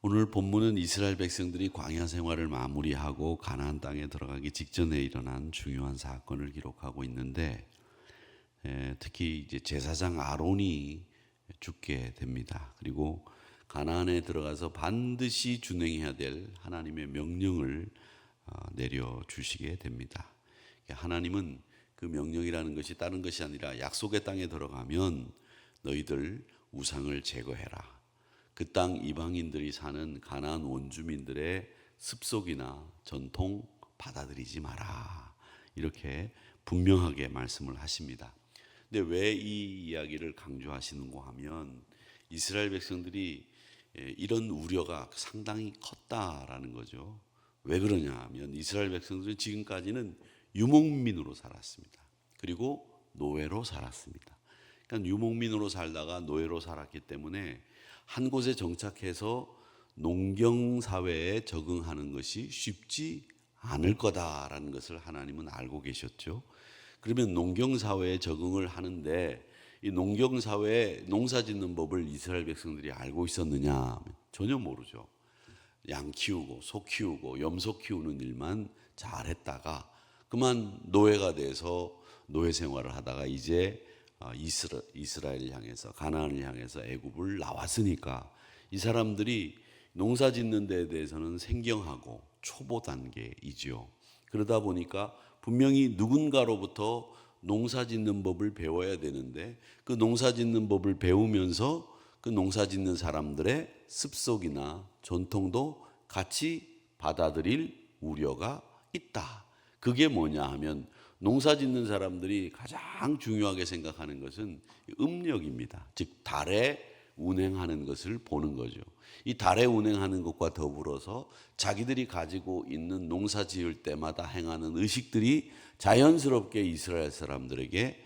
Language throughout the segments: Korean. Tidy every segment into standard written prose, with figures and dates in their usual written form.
오늘 본문은 이스라엘 백성들이 광야 생활을 마무리하고 가나안 땅에 들어가기 직전에 일어난 중요한 사건을 기록하고 있는데, 특히 이제 제사장 아론이 죽게 됩니다. 그리고 가나안에 들어가서 반드시 준행해야 될 하나님의 명령을 내려 주시게 됩니다. 하나님은 그 명령이라는 것이 다른 것이 아니라 약속의 땅에 들어가면 너희들 우상을 제거해라. 그 땅 이방인들이 사는 가나안 원주민들의 습속이나 전통 받아들이지 마라. 이렇게 분명하게 말씀을 하십니다. 근데 왜 이 이야기를 강조하시는가 하면 이스라엘 백성들이 이런 우려가 상당히 컸다라는 거죠. 왜 그러냐 하면 이스라엘 백성들은 지금까지는 유목민으로 살았습니다. 그리고 노예로 살았습니다. 그러니까 유목민으로 살다가 노예로 살았기 때문에 한 곳에 정착해서 농경사회에 적응하는 것이 쉽지 않을 거다라는 것을 하나님은 알고 계셨죠. 그러면 농경사회에 적응을 하는데 이 농경사회에 농사짓는 법을 이스라엘 백성들이 알고 있었느냐? 전혀 모르죠. 양 키우고 소 키우고 염소 키우는 일만 잘했다가 그만 노예가 돼서 노예 생활을 하다가 이제 이스라엘을 향해서 가나안을 향해서 애굽을 나왔으니까 이 사람들이 농사 짓는 데에 대해서는 생경하고 초보 단계이지요. 그러다 보니까 분명히 누군가로부터 농사 짓는 법을 배워야 되는데 그 농사 짓는 법을 배우면서 그 농사 짓는 사람들의 습속이나 전통도 같이 받아들일 우려가 있다. 그게 뭐냐 하면 농사 짓는 사람들이 가장 중요하게 생각하는 것은 음력입니다. 즉 달에 운행하는 것을 보는 거죠. 이 달에 운행하는 것과 더불어서 자기들이 가지고 있는 농사 지을 때마다 행하는 의식들이 자연스럽게 이스라엘 사람들에게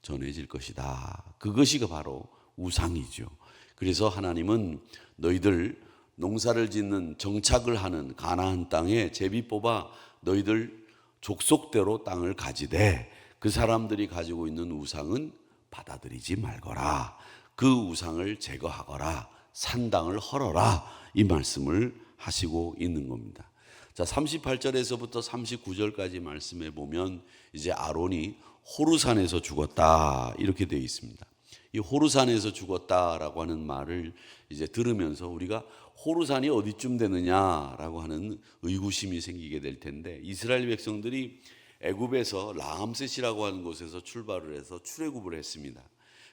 전해질 것이다. 그것이 바로 우상이죠. 그래서 하나님은 너희들 농사를 짓는 정착을 하는 가나안 땅에 제비 뽑아 너희들 족속대로 땅을 가지되 그 사람들이 가지고 있는 우상은 받아들이지 말거라. 그 우상을 제거하거라. 산당을 헐어라. 이 말씀을 하시고 있는 겁니다. 자, 38절에서부터 39절까지 말씀해 보면 이제 아론이 호르산에서 죽었다 이렇게 되어 있습니다. 이 호르산에서 죽었다라고 하는 말을 이제 들으면서 우리가 호르산이 어디쯤 되느냐라고 하는 의구심이 생기게 될 텐데 이스라엘 백성들이 애굽에서 라암셋이라고 하는 곳에서 출발을 해서 출애굽을 했습니다.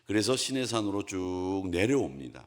그래서 시내산으로 쭉 내려옵니다.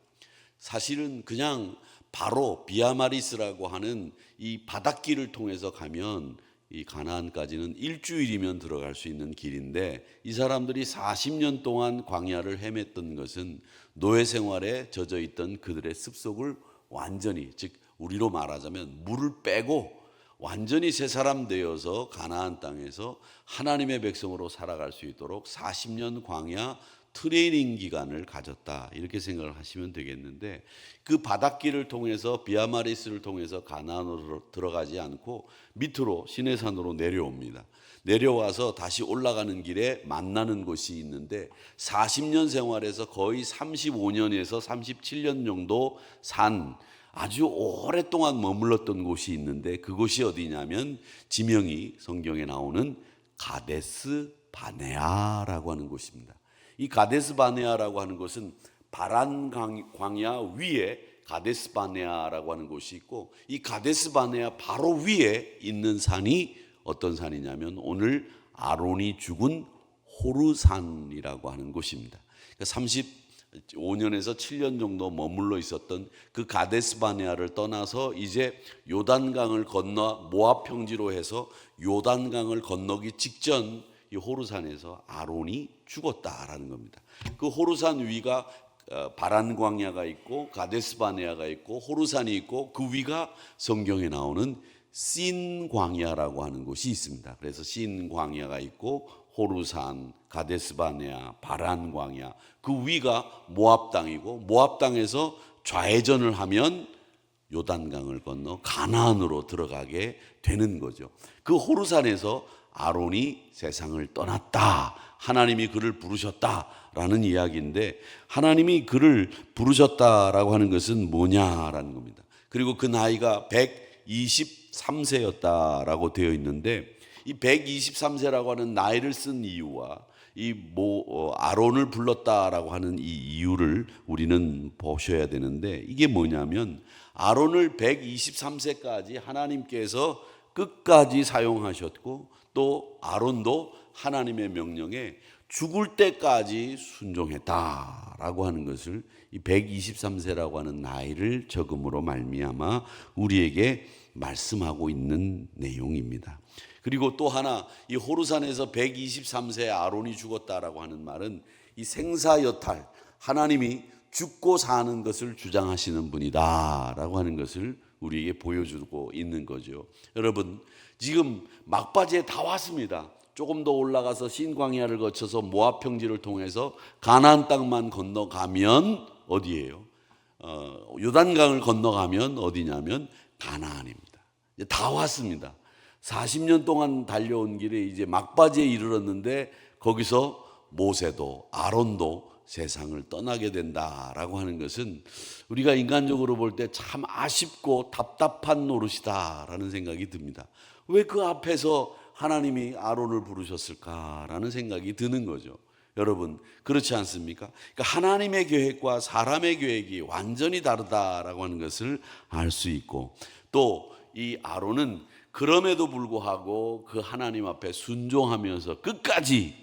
사실은 그냥 바로 비아마리스라고 하는 이 바닷길을 통해서 가면 이 가나안까지는 일주일이면 들어갈 수 있는 길인데 이 사람들이 40년 동안 광야를 헤맸던 것은 노예 생활에 젖어 있던 그들의 습속을 완전히, 즉 우리로 말하자면 물을 빼고 완전히 새 사람 되어서 가나안 땅에서 하나님의 백성으로 살아갈 수 있도록 40년 광야 트레이닝 기간을 가졌다 이렇게 생각을 하시면 되겠는데 그 바닷길을 통해서 비아마리스를 통해서 가나안으로 들어가지 않고 밑으로 시내산으로 내려옵니다. 내려와서 다시 올라가는 길에 만나는 곳이 있는데 40년 생활에서 거의 35년에서 37년 정도 산 아주 오랫동안 머물렀던 곳이 있는데 그곳이 어디냐면 지명이 성경에 나오는 가데스 바네아라고 하는 곳입니다. 이 가데스 바네아라고 하는 것은 바란 광야 위에 가데스 바네아라고 하는 곳이 있고 이 가데스 바네아 바로 위에 있는 산이 어떤 산이냐면 오늘 아론이 죽은 호르산이라고 하는 곳입니다. 35년에서 7년 정도 머물러 있었던 그 가데스 바네아를 떠나서 이제 요단강을 건너 모압 평지로 해서 요단강을 건너기 직전 이 호르산에서 아론이 죽었다라는 겁니다. 그 호르산 위가 바란 광야가 있고 가데스 바네아가 있고 호르산이 있고 그 위가 성경에 나오는 신 광야라고 하는 곳이 있습니다. 그래서 신 광야가 있고 호르산, 가데스 바네아, 바란 광야 그 위가 모압 땅이고 모압 땅에서 좌회전을 하면 요단강을 건너 가나안으로 들어가게 되는 거죠. 그 호르산에서 아론이 세상을 떠났다. 하나님이 그를 부르셨다라는 이야기인데 하나님이 그를 부르셨다라고 하는 것은 뭐냐라는 겁니다. 그리고 그 나이가 123세였다라고 되어 있는데, 이 123세라고 하는 나이를 쓴 이유와 아론을 불렀다라고 하는 이 이유를 우리는 보셔야 되는데, 이게 뭐냐면 아론을 123세까지 하나님께서 끝까지 사용하셨고, 또 아론도 하나님의 명령에 죽을 때까지 순종했다라고 하는 것을 이 123세라고 하는 나이를 적음으로 말미암아 우리에게 말씀하고 있는 내용입니다. 그리고 또 하나, 이 호르산에서 123세 아론이 죽었다라고 하는 말은 이 생사여탈, 하나님이 죽고 사는 것을 주장하시는 분이다라고 하는 것을 우리에게 보여주고 있는 거죠. 여러분, 지금 막바지에 다 왔습니다. 조금 더 올라가서 신광야를 거쳐서 모압 평지를 통해서 가나안 땅만 건너가면 어디예요? 요단강을 건너가면 어디냐면 가나안입니다. 이제 다 왔습니다. 40년 동안 달려온 길에 이제 막바지에 이르렀는데, 거기서 모세도 아론도 세상을 떠나게 된다라고 하는 것은 우리가 인간적으로 볼 때 참 아쉽고 답답한 노릇이다라는 생각이 듭니다. 왜 그 앞에서 하나님이 아론을 부르셨을까라는 생각이 드는 거죠. 여러분, 그렇지 않습니까? 그러니까 하나님의 계획과 사람의 계획이 완전히 다르다라고 하는 것을 알 수 있고, 또 이 아론은 그럼에도 불구하고 그 하나님 앞에 순종하면서 끝까지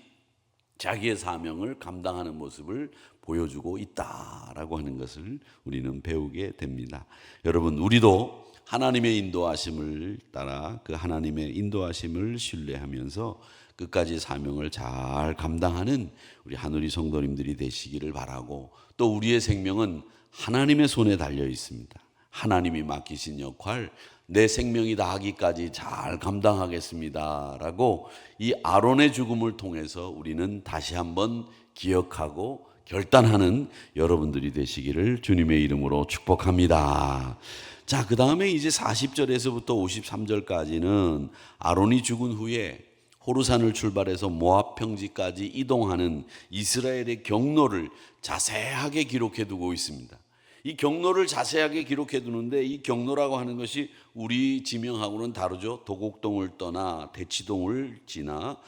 자기의 사명을 감당하는 모습을 보여주고 있다라고 하는 것을 우리는 배우게 됩니다. 여러분, 우리도 하나님의 인도하심을 따라 그 하나님의 인도하심을 신뢰하면서 끝까지 사명을 잘 감당하는 우리 하누리 성도님들이 되시기를 바라고, 또 우리의 생명은 하나님의 손에 달려 있습니다. 하나님이 맡기신 역할 내 생명이 다하기까지 잘 감당하겠습니다 라고 이 아론의 죽음을 통해서 우리는 다시 한번 기억하고 결단하는 여러분들이 되시기를 주님의 이름으로 축복합니다. 자, 그 다음에 이제 40절에서부터 53절까지는 아론이 죽은 후에 호르산을 출발해서 모압 평지까지 이동하는 이스라엘의 경로를 자세하게 기록해 두고 있습니다. 이 경로를 자세하게 기록해 두는데, 이 경로라고 하는 것이 우리 지명하고는 다르죠. 도곡동을 떠나 대치동을 지나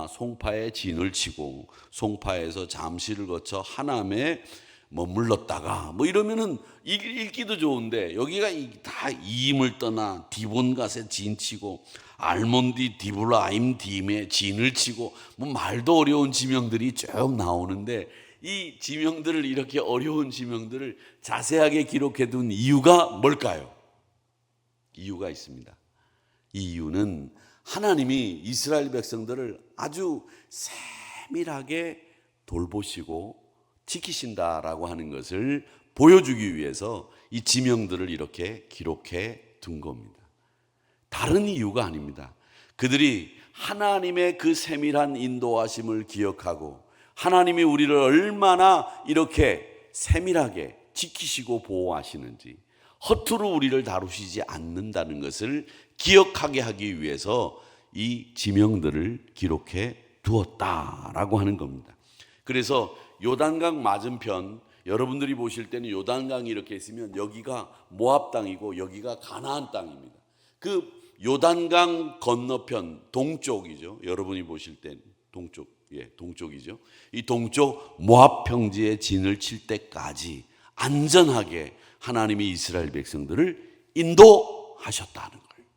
송파에 진을 치고, 송파에서 잠시를 거쳐 하남에 머물렀다가 이러면은 읽기도 좋은데, 여기가 다 이임을 떠나 디본갓에 진치고 알몬디 디블라임 딤에 진을 치고 말도 어려운 지명들이 쭉 나오는데, 이 지명들을, 이렇게 어려운 지명들을 자세하게 기록해 둔 이유가 뭘까요? 이유가 있습니다. 이 이유는 하나님이 이스라엘 백성들을 아주 세밀하게 돌보시고 지키신다라고 하는 것을 보여주기 위해서 이 지명들을 이렇게 기록해 둔 겁니다. 다른 이유가 아닙니다. 그들이 하나님의 그 세밀한 인도하심을 기억하고, 하나님이 우리를 얼마나 이렇게 세밀하게 지키시고 보호하시는지, 허투루 우리를 다루시지 않는다는 것을 기억하게 하기 위해서 이 지명들을 기록해 두었다라고 하는 겁니다. 그래서 요단강 맞은편, 여러분들이 보실 때는 요단강이 이렇게 있으면 여기가 모압 땅이고 여기가 가나안 땅입니다. 그 요단강 건너편 동쪽이죠. 여러분이 보실 때 동쪽이죠. 이 동쪽 모압 평지에 진을 칠 때까지 안전하게 하나님이 이스라엘 백성들을 인도하셨다는 거예요.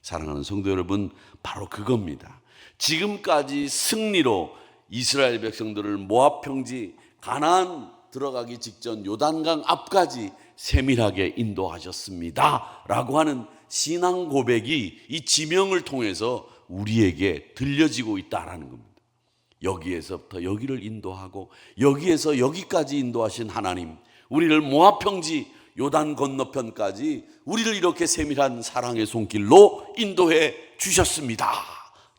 사랑하는 성도 여러분, 바로 그겁니다. 지금까지 승리로 이스라엘 백성들을 모압 평지 가나안 들어가기 직전 요단강 앞까지 세밀하게 인도하셨습니다 라고 하는 신앙 고백이 이 지명을 통해서 우리에게 들려지고 있다라는 겁니다. 여기에서부터 여기를 인도하고 여기에서 여기까지 인도하신 하나님, 우리를 모압 평지 요단 건너편까지 우리를 이렇게 세밀한 사랑의 손길로 인도해 주셨습니다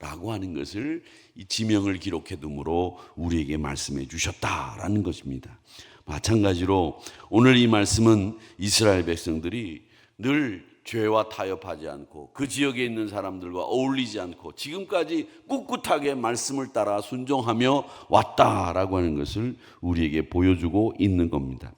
라고 하는 것을 이 지명을 기록해 둠으로 우리에게 말씀해 주셨다라는 것입니다. 마찬가지로 오늘 이 말씀은 이스라엘 백성들이 늘 죄와 타협하지 않고 그 지역에 있는 사람들과 어울리지 않고 지금까지 꿋꿋하게 말씀을 따라 순종하며 왔다라고 하는 것을 우리에게 보여주고 있는 겁니다.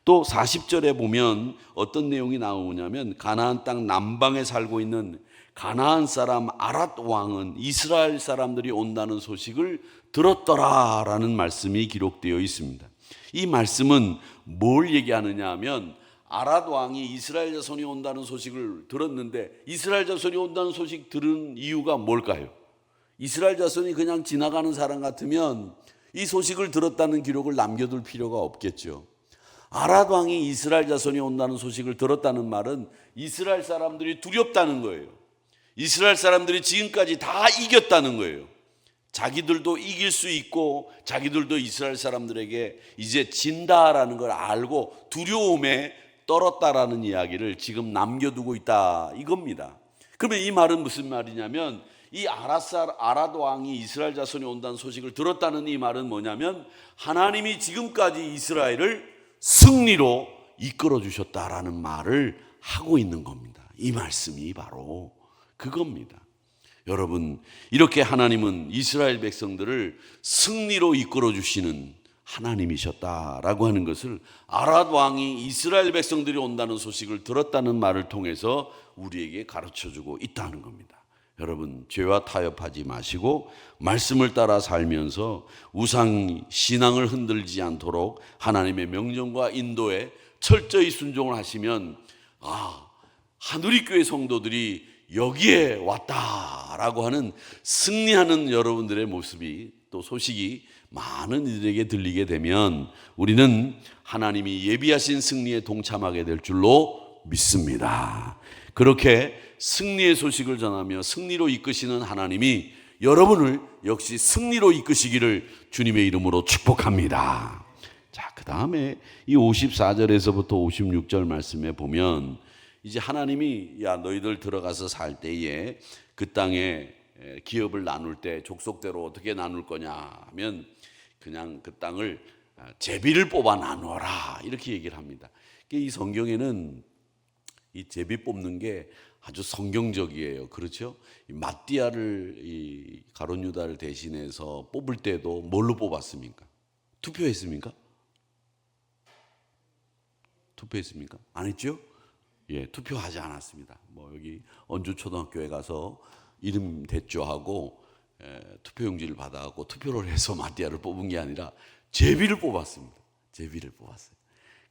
또 40절에 보면 어떤 내용이 나오냐면 가나안 땅 남방에 살고 있는 가나안 사람 아랏 왕은 이스라엘 사람들이 온다는 소식을 들었더라라는 말씀이 기록되어 있습니다. 이 말씀은 뭘 얘기하느냐 하면 아랏 왕이 이스라엘 자손이 온다는 소식을 들었는데 이스라엘 자손이 온다는 소식 들은 이유가 뭘까요? 이스라엘 자손이 그냥 지나가는 사람 같으면 이 소식을 들었다는 기록을 남겨둘 필요가 없겠죠. 아랏 왕이 이스라엘 자손이 온다는 소식을 들었다는 말은 이스라엘 사람들이 두렵다는 거예요. 이스라엘 사람들이 지금까지 다 이겼다는 거예요. 자기들도 이길 수 있고 자기들도 이스라엘 사람들에게 이제 진다라는 걸 알고 두려움에 떨었다라는 이야기를 지금 남겨두고 있다 이겁니다. 그러면 이 말은 무슨 말이냐면 이 아랏 왕이 이스라엘 자손이 온다는 소식을 들었다는 이 말은 뭐냐면 하나님이 지금까지 이스라엘을 승리로 이끌어 주셨다라는 말을 하고 있는 겁니다. 이 말씀이 바로 그겁니다. 여러분, 이렇게 하나님은 이스라엘 백성들을 승리로 이끌어 주시는 하나님이셨다라고 하는 것을 아랏 왕이 이스라엘 백성들이 온다는 소식을 들었다는 말을 통해서 우리에게 가르쳐주고 있다는 겁니다. 여러분, 죄와 타협하지 마시고 말씀을 따라 살면서 우상 신앙을 흔들지 않도록 하나님의 명령과 인도에 철저히 순종을 하시면 하누리교회 성도들이 여기에 왔다라고 하는 승리하는 여러분들의 모습이 또 소식이 많은 이들에게 들리게 되면 우리는 하나님이 예비하신 승리에 동참하게 될 줄로 믿습니다. 그렇게 승리의 소식을 전하며 승리로 이끄시는 하나님이 여러분을 역시 승리로 이끄시기를 주님의 이름으로 축복합니다. 자, 그 다음에 이 54절에서부터 56절 말씀에 보면 이제 하나님이 너희들 들어가서 살 때에 그 땅에 기업을 나눌 때 족속대로 어떻게 나눌 거냐 하면 그냥 그 땅을 제비를 뽑아 나누어라 이렇게 얘기를 합니다. 이 성경에는 이 제비 뽑는 게 아주 성경적이에요. 그렇죠? 이 마띠아를 이 가룟 유다를 대신해서 뽑을 때도 뭘로 뽑았습니까? 투표했습니까? 투표했습니까? 안 했죠? 예, 투표하지 않았습니다. 여기 언주초등학교에 가서 이름 대조하고 투표용지를 받아갖고 투표를 해서 마띠아를 뽑은 게 아니라 제비를 뽑았습니다. 제비를 뽑았어요.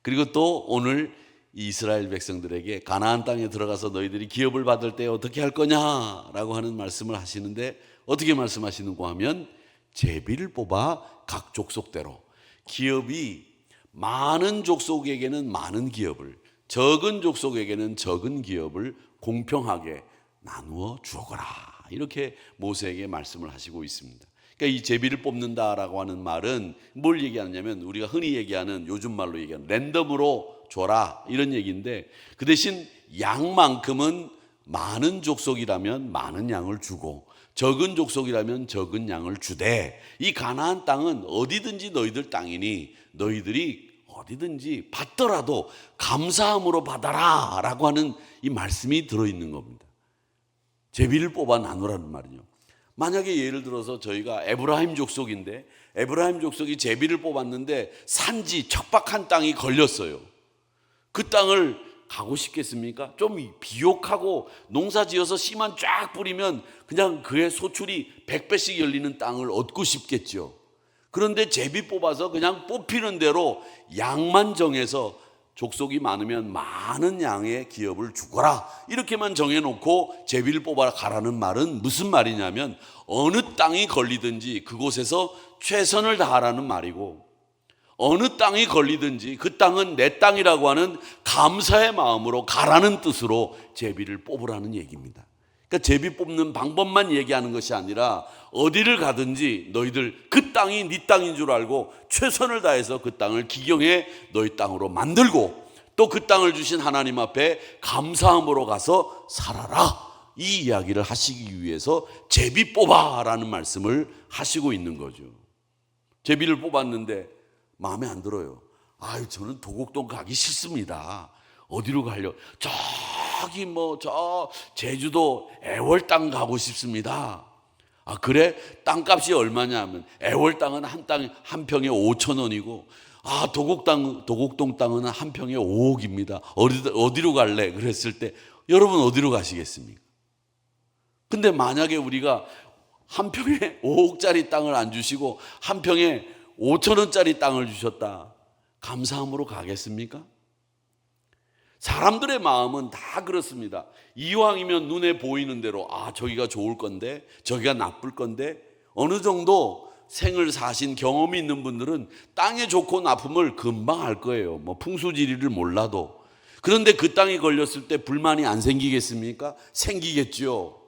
그리고 또 오늘 이스라엘 백성들에게 가나안 땅에 들어가서 너희들이 기업을 받을 때 어떻게 할 거냐라고 하는 말씀을 하시는데 어떻게 말씀하시는가 하면 제비를 뽑아 각 족속대로 기업이 많은 족속에게는 많은 기업을 적은 족속에게는 적은 기업을 공평하게 나누어 주어라 이렇게 모세에게 말씀을 하시고 있습니다. 그러니까 이 제비를 뽑는다라고 하는 말은 뭘 얘기하느냐면 우리가 흔히 얘기하는 요즘 말로 얘기하는 랜덤으로 줘라 이런 얘기인데 그 대신 양만큼은 많은 족속이라면 많은 양을 주고 적은 족속이라면 적은 양을 주되 이 가나안 땅은 어디든지 너희들 땅이니 너희들이 어디든지 받더라도 감사함으로 받아라 라고 하는 이 말씀이 들어있는 겁니다. 제비를 뽑아 나누라는 말이죠. 만약에 예를 들어서 저희가 에브라임 족속인데 에브라임 족속이 제비를 뽑았는데 산지 척박한 땅이 걸렸어요. 그 땅을 가고 싶겠습니까? 좀 비옥하고 농사 지어서 씨만 쫙 뿌리면 그냥 그의 소출이 100배씩 열리는 땅을 얻고 싶겠죠. 그런데 제비 뽑아서 그냥 뽑히는 대로 양만 정해서 족속이 많으면 많은 양의 기업을 주거라 이렇게만 정해놓고 제비를 뽑아라 가라는 말은 무슨 말이냐면 어느 땅이 걸리든지 그곳에서 최선을 다하라는 말이고 어느 땅이 걸리든지 그 땅은 내 땅이라고 하는 감사의 마음으로 가라는 뜻으로 제비를 뽑으라는 얘기입니다. 그러니까 제비 뽑는 방법만 얘기하는 것이 아니라 어디를 가든지 너희들 그 땅이 네 땅인 줄 알고 최선을 다해서 그 땅을 기경해 너희 땅으로 만들고 또 그 땅을 주신 하나님 앞에 감사함으로 가서 살아라 이 이야기를 하시기 위해서 제비 뽑아라는 말씀을 하시고 있는 거죠. 제비를 뽑았는데 마음에 안 들어요. 저는 도곡동 가기 싫습니다. 어디로 가려? 저기 저 제주도 애월 땅 가고 싶습니다. 그래? 땅값이 얼마냐 하면 애월 땅은 한 평에 5,000원이고 도곡동 땅은 한 평에 5억입니다. 어디로 갈래? 그랬을 때 여러분 어디로 가시겠습니까? 근데 만약에 우리가 한 평에 5억짜리 땅을 안 주시고 한 평에 5천원짜리 땅을 주셨다. 감사함으로 가겠습니까? 사람들의 마음은 다 그렇습니다. 이왕이면 눈에 보이는 대로 저기가 좋을 건데 저기가 나쁠 건데, 어느 정도 생을 사신 경험이 있는 분들은 땅의 좋고 나쁨을 금방 알 거예요. 뭐 풍수지리를 몰라도. 그런데 그 땅이 걸렸을 때 불만이 안 생기겠습니까? 생기겠죠.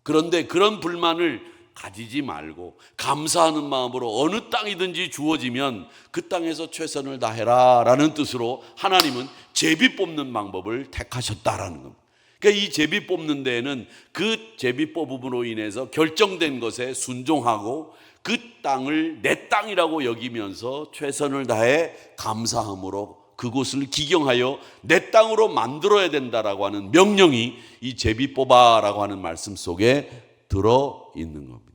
그런데 그런 불만을 가지지 말고 감사하는 마음으로 어느 땅이든지 주어지면 그 땅에서 최선을 다해라 라는 뜻으로 하나님은 제비 뽑는 방법을 택하셨다라는 겁니다. 그러니까 이 제비 뽑는 데에는 그 제비 뽑음으로 인해서 결정된 것에 순종하고 그 땅을 내 땅이라고 여기면서 최선을 다해 감사함으로 그곳을 기경하여 내 땅으로 만들어야 된다라고 하는 명령이 이 제비 뽑아라고 하는 말씀 속에 들어 있는 겁니다.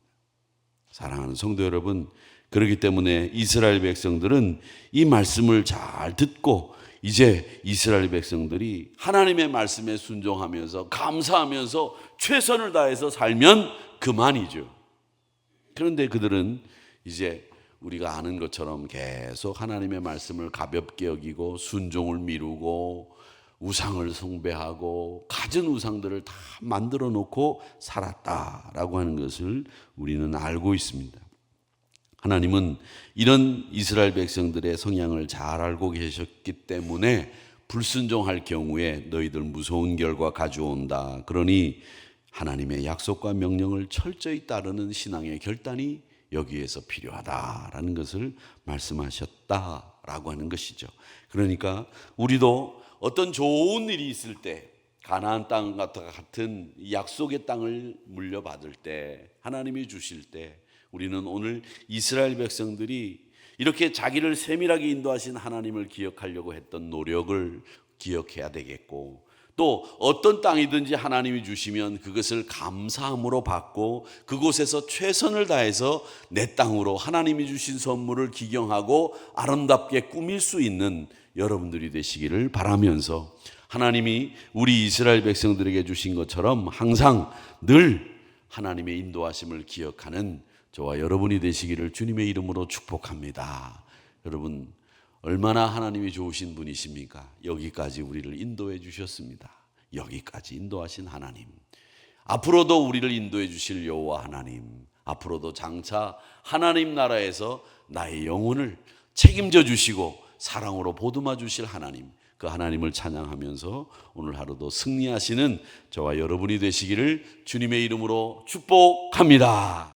사랑하는 성도 여러분, 그렇기 때문에 이스라엘 백성들은 이 말씀을 잘 듣고 이제 이스라엘 백성들이 하나님의 말씀에 순종하면서 감사하면서 최선을 다해서 살면 그만이죠. 그런데 그들은 이제 우리가 아는 것처럼 계속 하나님의 말씀을 가볍게 여기고 순종을 미루고 우상을 숭배하고 가진 우상들을 다 만들어 놓고 살았다라고 하는 것을 우리는 알고 있습니다. 하나님은 이런 이스라엘 백성들의 성향을 잘 알고 계셨기 때문에 불순종할 경우에 너희들 무서운 결과 가져온다. 그러니 하나님의 약속과 명령을 철저히 따르는 신앙의 결단이 여기에서 필요하다라는 것을 말씀하셨다라고 하는 것이죠. 그러니까 우리도 어떤 좋은 일이 있을 때, 가나안 땅 같은 약속의 땅을 물려받을 때, 하나님이 주실 때, 우리는 오늘 이스라엘 백성들이 이렇게 자기를 세밀하게 인도하신 하나님을 기억하려고 했던 노력을 기억해야 되겠고, 또 어떤 땅이든지 하나님이 주시면 그것을 감사함으로 받고 그곳에서 최선을 다해서 내 땅으로 하나님이 주신 선물을 기경하고 아름답게 꾸밀 수 있는 여러분들이 되시기를 바라면서, 하나님이 우리 이스라엘 백성들에게 주신 것처럼 항상 늘 하나님의 인도하심을 기억하는 저와 여러분이 되시기를 주님의 이름으로 축복합니다. 여러분, 얼마나 하나님이 좋으신 분이십니까? 여기까지 우리를 인도해 주셨습니다. 여기까지 인도하신 하나님, 앞으로도 우리를 인도해 주실 여호와 하나님, 앞으로도 장차 하나님 나라에서 나의 영혼을 책임져 주시고 사랑으로 보듬어 주실 하나님, 그 하나님을 찬양하면서 오늘 하루도 승리하시는 저와 여러분이 되시기를 주님의 이름으로 축복합니다.